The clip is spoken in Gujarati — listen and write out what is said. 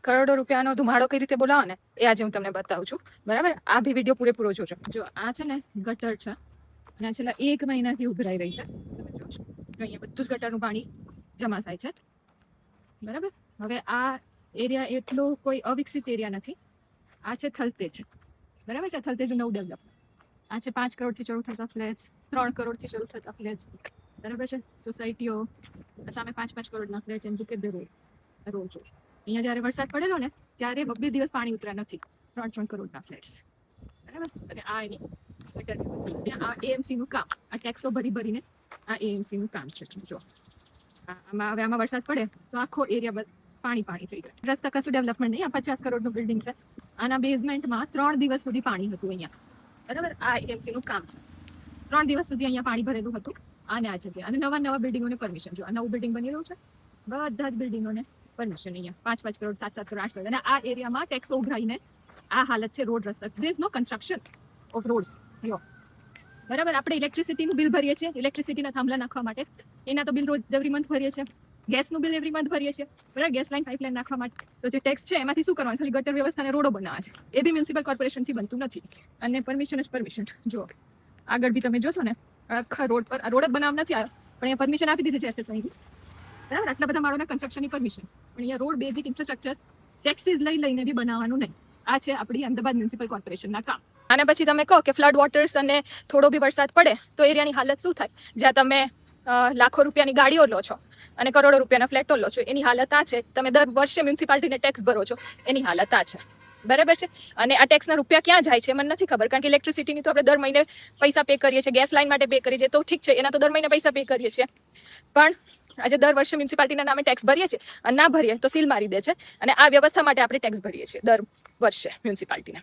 કરોડો રૂપિયાનો ધુમાડો કઈ રીતે બોલાવો ને એ આજે હું તમને બતાવું છું, બરાબર? આ બી વિડીયો પૂરેપૂરો જોજો. જો આ છે ને ગટર છે અને આ છેલ્લા 1 મહિનાથી ઉભરાઈ રહી છે. તમે જોશો અહીંયા બધું જ ગટરનું પાણી જમા થાય છે, બરાબર? હવે આ એરિયા એટલો કોઈ અવિકસિત એરિયા નથી. આ છે થલતેજ, બરાબર છે? થલતેજનું નવું ડેવલપમેન્ટ. આ છે 5 કરોડથી શરૂ થતા ફ્લેટ્સ, 3 કરોડથી શરૂ થતા ફ્લેટ્સ, બરાબર છે? સોસાયટીઓ સામે 5-5 કરોડના ફ્લેટ એમ કે રોજ અહીંયા જ્યારે વરસાદ પડેલો ને ત્યારે 2 દિવસ પાણી ઉતર્યા નથી. 3 કરોડના ફ્લેટ્સ, બરાબર? અને આ એની આ એએમસી નું કામ, આ ટેક્સો ભરીને આ એએમસી નું કામ છે. જો આમાં વરસાદ પડે તો આખો એરિયા પાણી થઈ જાય. રસ્તા કશું ડેવલપમેન્ટ નહીં. આ 50 કરોડનું બિલ્ડિંગ છે. આના બેઝમેન્ટમાં 3 દિવસ સુધી પાણી હતું અહીંયા, બરાબર? આ એએમસી નું કામ છે. 3 દિવસ સુધી અહીંયા પાણી ભરેલું હતું. આને આ જગ્યાએ અને નવા બિલ્ડિંગોને પરમિશન. જો આ નવું બિલ્ડિંગ બની રહ્યું છે, બધા જ બિલ્ડિંગોને પરમિશન અહીંયા 5-5 કરોડ, 7-7 કરોડ, 8 કરોડ. અને આ એરિયામાં ટેક્સો ઉઘરાઈને આ હાલત છે રોડ રસ્તા. There is no construction of roads. બરાબર? આપણે ઇલેક્ટ્રિસિટીનું બિલ ભરીએ છીએ, ઇલેક્ટ્રિસિટીના થાંભલા નાખવા માટે. એના તો બિલ રોજ એવરી મંથ ભરીએ છીએ. ગેસનું બિલ એવરી મંથ ભરીએ છીએ, બરાબર? ગેસ લાઈન પાઇપલાઈન નાખવા માટે. તો જે ટેક્સ છે એમાંથી શું કરવાનું? ખાલી ગટર વ્યવસ્થાને રોડો બનાવવા છે. એ બી મ્યુનિસિપલ કોર્પોરેશનથી બનતું નથી. અને પરમિશન જ પરમિશન. જો આગળ બી તમે જોશો ને આખા રોડ પર રોડ જ બનાવ નથી આવ્યો, પણ અહીંયા પરમિશન આપી દીધી છે એફએસઆઈની, બરાબર? આટલા બધા માળોના કન્સ્ટ્રક્શનની પરમિશન. પણ અહીંયા રોડ બેઝિક ઇન્ફ્રાસ્ટ્રક્ચર ટેક્સીસ લઈને બી બનાવવાનું નહીં. આ છે આપણી અમદાવાદ મ્યુનિસિપલ કોર્પોરેશનના કામ. અને પછી તમે કહો કે ફ્લડ વોટર્સ અને થોડો બી વરસાદ પડે તો એરિયાની હાલત શું થાય? જ્યાં તમે લાખો રૂપિયાની ગાડીઓ લો છો અને કરોડો રૂપિયાના ફ્લેટો લો છો, એની હાલત આ છે. તમે દર વર્ષે મ્યુનિસિપાલિટીને ટેક્સ ભરો છો, એની હાલત આ છે, બરાબર છે? અને આ ટેક્સના રૂપિયા ક્યાં જાય છે મને નથી ખબર, કારણ કે ઇલેક્ટ્રિસિટીની તો આપણે દર મહિને પૈસા પે કરીએ છીએ, ગેસ લાઈન માટે પે કરીએ છીએ, તો ઠીક છે, એના તો દર મહિને પૈસા પે કરીએ છીએ. પણ આજે દર વર્ષે મ્યુનિસિપાલિટીના નામે ટેક્સ ભરીએ છીએ અને ના ભરીએ તો સીલ મારી દે છે. અને આ વ્યવસ્થા માટે આપણે ટેક્સ ભરીએ છીએ દર વર્ષે મ્યુનિસિપાલિટીને.